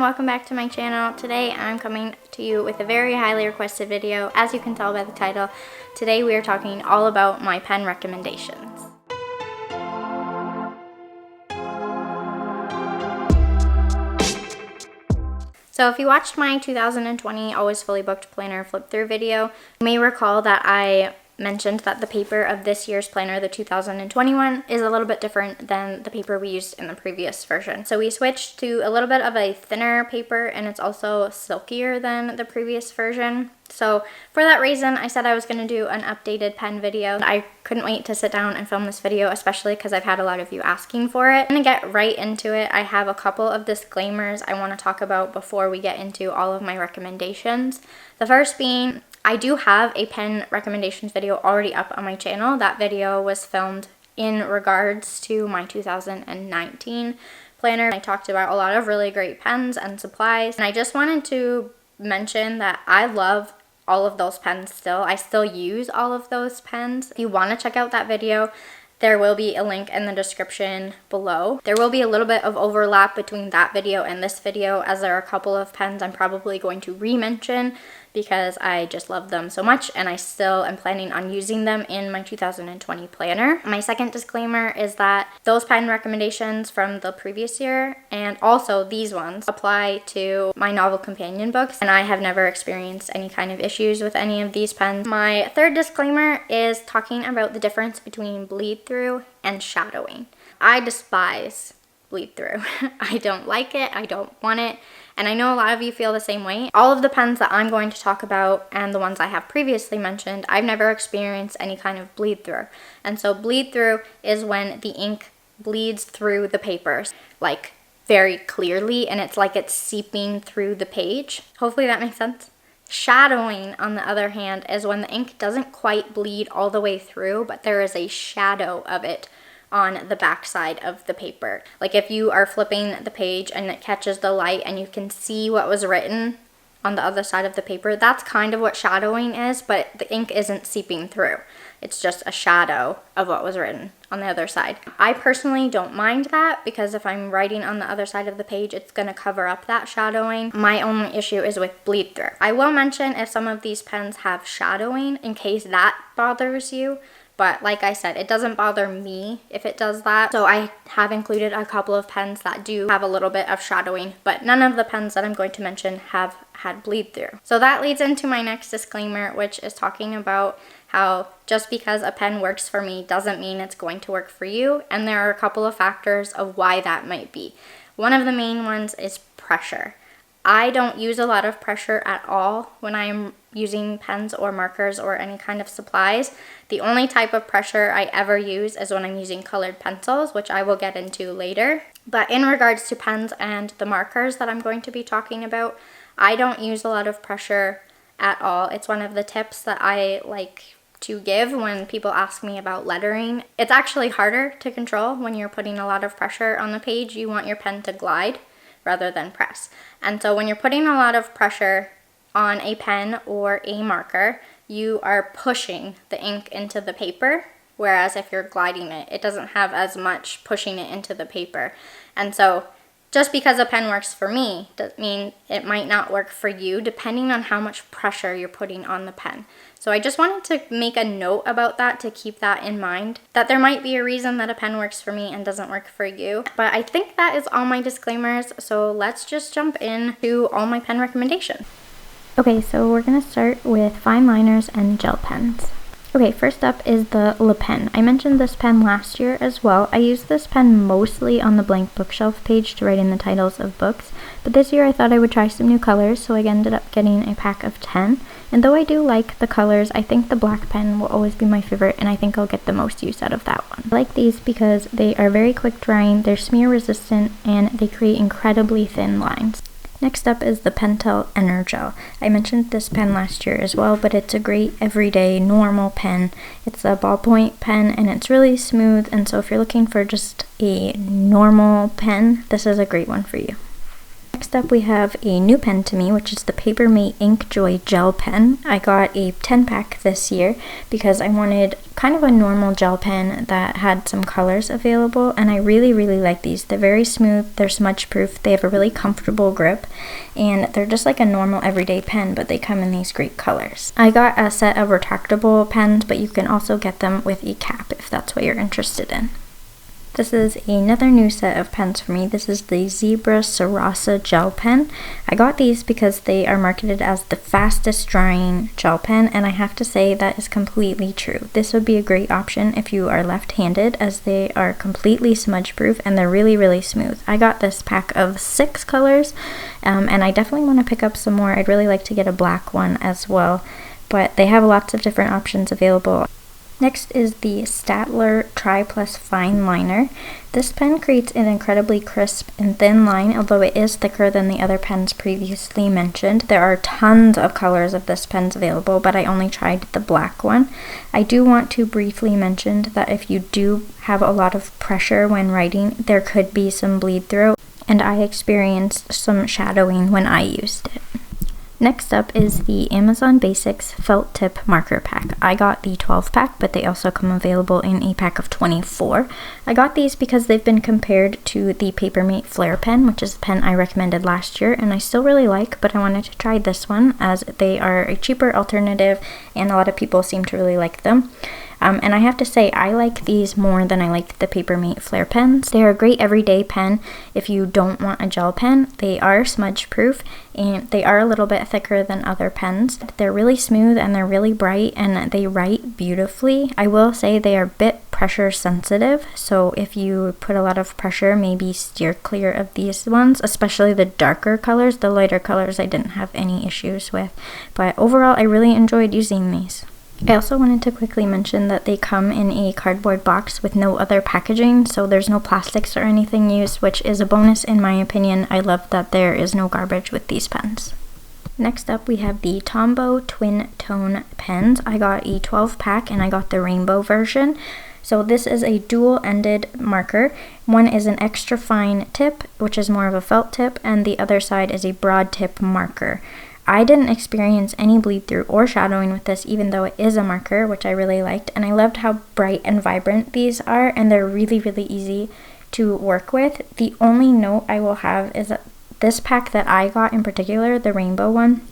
everyone, welcome back to my channel. Today I'm coming to you with a very highly requested video. As you can tell by the title, today we are talking all about my pen recommendations. So if you watched my 2020 Always Fully Booked Planner flip through video, you may recall that I mentioned that the paper of this year's planner, the 2021, is a little bit different than the paper we used in the previous version. So we switched to a little bit of a thinner paper, and it's also silkier than the previous version. So for that reason, I said I was going to do an updated pen video. I couldn't wait to sit down and film this video, especially because I've had a lot of you asking for it. I'm going to get right into it. I have a couple of disclaimers I want to talk about before we get into all of my recommendations. The first being, I do have a pen recommendations video already up on my channel. That video was filmed in regards to my 2019 planner. I talked about a lot of really great pens and supplies, and I just wanted to mention that I love all of those pens still. I still use all of those pens. If you want to check out that video, there will be a link in the description below. There will be a little bit of overlap between that video and this video, as there are a couple of pens I'm probably going to re-mention because I just love them so much and I still am planning on using them in my 2020 planner. My second disclaimer is that those pen recommendations from the previous year and also these ones apply to my novel companion books, and I have never experienced any kind of issues with any of these pens. My third disclaimer is talking about the difference between bleed through and shadowing. I despise bleed through. I don't like it, I don't want it, and I know a lot of you feel the same way. All of the pens that I'm going to talk about and the ones I have previously mentioned, I've never experienced any kind of bleed through. And so bleed through is when the ink bleeds through the paper, like very clearly, and it's like it's seeping through the page. Hopefully that makes sense. Shadowing, on the other hand, is when the ink doesn't quite bleed all the way through, but there is a shadow of it on the back side of the paper. Like if you are flipping the page and it catches the light and you can see what was written on the other side of the paper, that's kind of what shadowing is, but the ink isn't seeping through. It's just a shadow of what was written on the other side. I personally don't mind that because if I'm writing on the other side of the page, it's going to cover up that shadowing. My only issue is with bleed through. I will mention if some of these pens have shadowing in case that bothers you. But like I said, it doesn't bother me if it does that. So I have included a couple of pens that do have a little bit of shadowing, but none of the pens that I'm going to mention have had bleed through. So that leads into my next disclaimer, which is talking about how just because a pen works for me doesn't mean it's going to work for you. And there are a couple of factors of why that might be. One of the main ones is pressure. I don't use a lot of pressure at all when I'm using pens or markers or any kind of supplies. The only type of pressure I ever use is when I'm using colored pencils, which I will get into later. But in regards to pens and the markers that I'm going to be talking about, I don't use a lot of pressure at all. It's one of the tips that I like to give when people ask me about lettering. It's actually harder to control when you're putting a lot of pressure on the page. You want your pen to glide rather than press. And so when you're putting a lot of pressure on a pen or a marker, you are pushing the ink into the paper, whereas if you're gliding it, it doesn't have as much pushing it into the paper. And so just because a pen works for me doesn't mean it might not work for you, depending on how much pressure you're putting on the pen. So I just wanted to make a note about that to keep that in mind, that there might be a reason that a pen works for me and doesn't work for you. But I think that is all my disclaimers, so let's just jump into all my pen recommendations. Okay, so we're going to start with fine liners and gel pens. Okay, first up is the Le Pen. I mentioned this pen last year as well. I used this pen mostly on the blank bookshelf page to write in the titles of books, but this year I thought I would try some new colors, so I ended up getting a pack of 10. And though I do like the colors, I think the black pen will always be my favorite, and I think I'll get the most use out of that one. I like these because they are very quick drying, they're smear resistant, and they create incredibly thin lines. Next up is the Pentel EnerGel. I mentioned this pen last year as well, but it's a great everyday normal pen. It's a ballpoint pen and it's really smooth, and so if you're looking for just a normal pen, this is a great one for you. Next Next up we have a new pen to me, which is the Papermate InkJoy Gel Pen. I got a 10-pack this year because I wanted kind of a normal gel pen that had some colors available, and I really like these. They're very smooth, they're smudge proof, they have a really comfortable grip, and they're just like a normal everyday pen, but they come in these great colors. I got a set of retractable pens, but you can also get them with a cap if that's what you're interested in. This is another new set of pens for me. This is the Zebra Sarasa Gel Pen. I got these because they are marketed as the fastest drying gel pen, and I have to say that is completely true. This would be a great option if you are left-handed, as they are completely smudge proof and they're really smooth. I got this pack of 6 colors, and I definitely want to pick up some more. I'd really like to get a black one as well, but they have lots of different options available. Next is the Staedtler Triplus Fineliner. This pen creates an incredibly crisp and thin line, although it is thicker than the other pens previously mentioned. There are tons of colors of this pen available, but I only tried the black one. I do want to briefly mention that if you do have a lot of pressure when writing, there could be some bleed through, and I experienced some shadowing when I used it. Next up is the Amazon Basics Felt Tip Marker Pack. I got the 12-pack, but they also come available in a pack of 24. I got these because they've been compared to the Papermate Flare Pen, which is the pen I recommended last year, and I still really like, but I wanted to try this one as they are a cheaper alternative, and a lot of people seem to really like them. And I have to say, I like these more than I like the Papermate Flare pens. They are a great everyday pen if you don't want a gel pen. They are smudge proof, and they are a little bit thicker than other pens. They're really smooth and they're really bright, and they write beautifully. I will say they are a bit pressure sensitive, so if you put a lot of pressure, maybe steer clear of these ones, especially the darker colors. The lighter colors I didn't have any issues with, but overall I really enjoyed using these. I also wanted to quickly mention that they come in a cardboard box with no other packaging, so there's no plastics or anything used, which is a bonus in my opinion. I love that there is no garbage with these pens. Next up we have the Tombow TwinTone pens. I got a 12-pack and I got the rainbow version. So this is a dual-ended marker. One is an extra fine tip, which is more of a felt tip, and the other side is a broad tip marker. I didn't experience any bleed through or shadowing with this, even though it is a marker, which I really liked, and I loved how bright and vibrant these are, and they're really easy to work with. The only note I will have is that this pack that I got in particular, the rainbow one,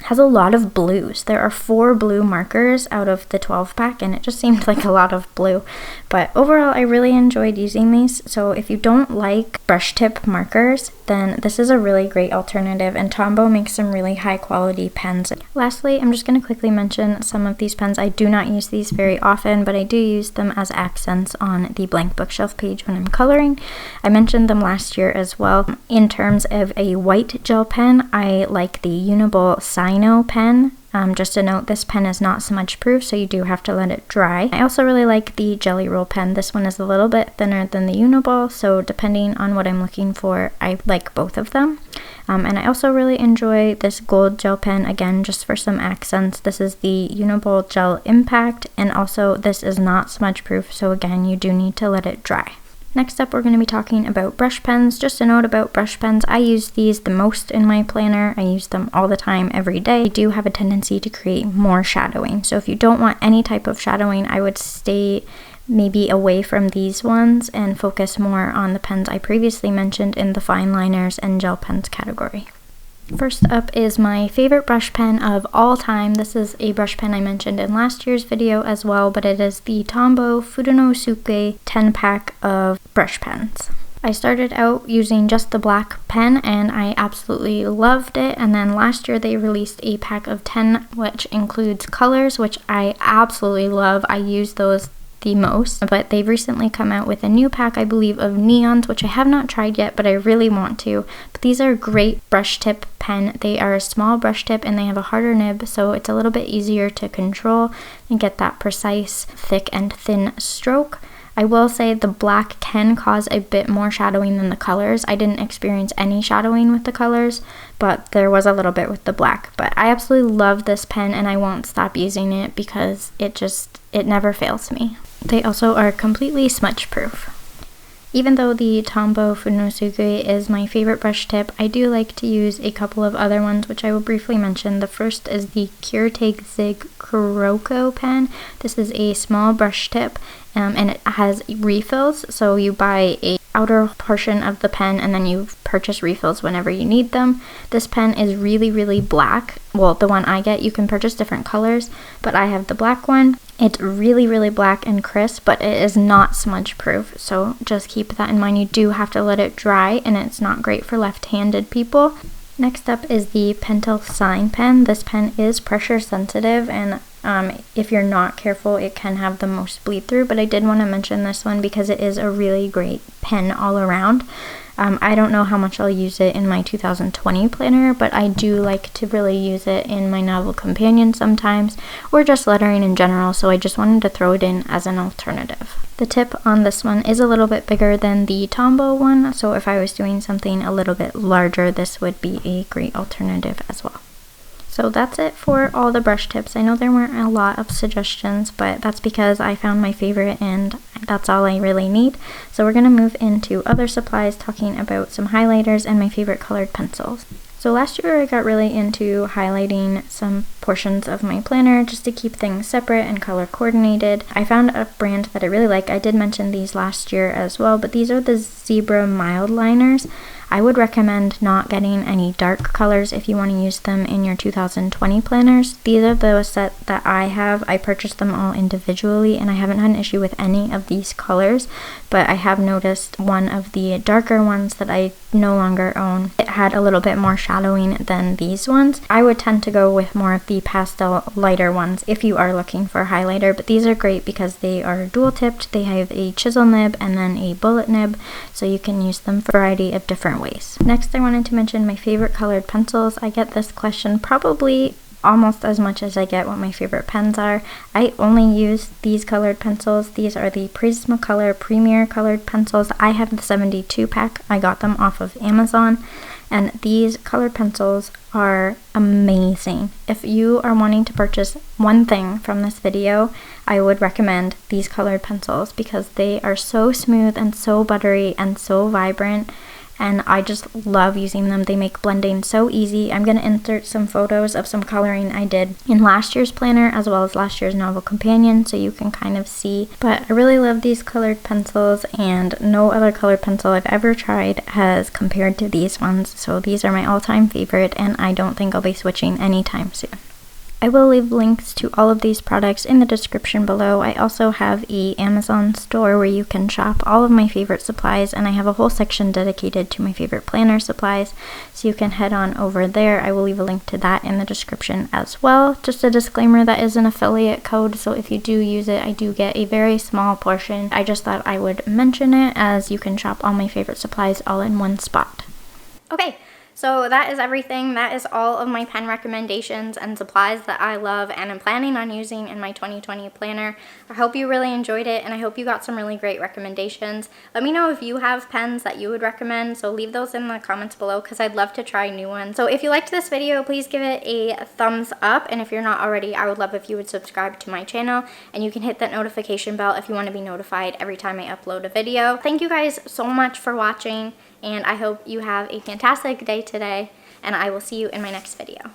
has a lot of blues. There are 4 blue markers out of the 12-pack, and it just seemed like a lot of blue. But overall, I really enjoyed using these, so if you don't like brush tip markers, then this is a really great alternative, and Tombow makes some really high quality pens. Lastly, I'm just going to quickly mention some of these pens. I do not use these very often, but I do use them as accents on the blank bookshelf page when I'm coloring. I mentioned them last year as well. In terms of a white gel pen, I like the Uniball Signo pen. Just a note, this pen is not smudge proof, so you do have to let it dry. I also really like the GellyRoll pen. This one is a little bit thinner than the Uniball, so depending on what I'm looking for, I like both of them. And I also really enjoy this gold gel pen, again, just for some accents. This is the Uni-Ball Gel Impact, and also this is not smudge proof, so again, you do need to let it dry. Next up, we're going to be talking about brush pens. Just a note about brush pens, I use these the most in my planner. I use them all the time, every day. They do have a tendency to create more shadowing. So if you don't want any type of shadowing, I would stay maybe away from these ones and focus more on the pens I previously mentioned in the fine liners and gel pens category. First up is my favorite brush pen of all time. This is a brush pen I mentioned in last year's video as well, but it is the Tombow Fudenosuke 10-pack of brush pens. I started out using just the black pen and I absolutely loved it, and then last year they released a pack of 10 which includes colors, which I absolutely love. I use those the most, but they've recently come out with a new pack, I believe, of neons, which I have not tried yet, but I really want to. But these are a great brush tip pen. They are a small brush tip and they have a harder nib, so it's a little bit easier to control and get that precise thick and thin stroke. I will say the black can cause a bit more shadowing than the colors. I didn't experience any shadowing with the colors, but there was a little bit with the black. But I absolutely love this pen and I won't stop using it because it never fails me. They also are completely smudge proof. Even though the Tombow Fudenosuke is my favorite brush tip, I do like to use a couple of other ones, which I will briefly mention. The first is the Take Zig Kuroko pen. This is a small brush tip, and it has refills, so you buy a outer portion of the pen and then you purchase refills whenever you need them. This pen is really black. Well, the one I get, you can purchase different colors, but I have the black one. It's really black and crisp, but it is not smudge proof, so just keep that in mind. You do have to let it dry, and it's not great for left-handed people. Next up is the Pentel Sign Pen. This pen is pressure sensitive, and if you're not careful, it can have the most bleed through, but I did want to mention this one because it is a really great pen all around. I don't know how much I'll use it in my 2020 planner, but I do like to really use it in my novel companion sometimes, or just lettering in general, so I just wanted to throw it in as an alternative. The tip on this one is a little bit bigger than the Tombow one, so if I was doing something a little bit larger, this would be a great alternative as well. So that's it for all the brush tips. I know there weren't a lot of suggestions, but that's because I found my favorite and that's all I really need. So we're going to move into other supplies, talking about some highlighters and my favorite colored pencils. So last year I got really into highlighting some portions of my planner just to keep things separate and color coordinated. I found a brand that I really like. I did mention these last year as well, but these are the Zebra Mildliners. I would recommend not getting any dark colors if you want to use them in your 2020 planners. These are the set that I have. I purchased them all individually and I haven't had an issue with any of these colors, but I have noticed one of the darker ones that I no longer own, it had a little bit more shadowing than these ones. I would tend to go with more of the pastel lighter ones if you are looking for a highlighter, but these are great because they are dual tipped. They have a chisel nib and then a bullet nib, so you can use them for a variety of different ways. Next, I wanted to mention my favorite colored pencils. I get this question probably almost as much as I get what my favorite pens are. I only use these colored pencils. These are the Prismacolor Premier colored pencils. I have the 72 pack. I got them off of Amazon, and these colored pencils are amazing. If you are wanting to purchase one thing from this video, I would recommend these colored pencils because they are so smooth and so buttery and so vibrant, and I just love using them. They make blending so easy. I'm going to insert some photos of some coloring I did in last year's planner as well as last year's novel companion so you can kind of see. But I really love these colored pencils, and no other colored pencil I've ever tried has compared to these ones. So these are my all-time favorite, and I don't think I'll be switching anytime soon. I will leave links to all of these products in the description below. I also have an Amazon store where you can shop all of my favorite supplies, and I have a whole section dedicated to my favorite planner supplies, so you can head on over there. I will leave a link to that in the description as well. Just a disclaimer, that is an affiliate code, so if you do use it, I do get a very small portion. I just thought I would mention it as you can shop all my favorite supplies all in one spot. Okay. So that is everything. That is all of my pen recommendations and supplies that I love and am planning on using in my 2020 planner. I hope you really enjoyed it, and I hope you got some really great recommendations. Let me know if you have pens that you would recommend, so leave those in the comments below because I'd love to try new ones. So if you liked this video, please give it a thumbs up, and if you're not already, I would love if you would subscribe to my channel, and you can hit that notification bell if you want to be notified every time I upload a video. Thank you guys so much for watching, and I hope you have a fantastic day today, and I will see you in my next video.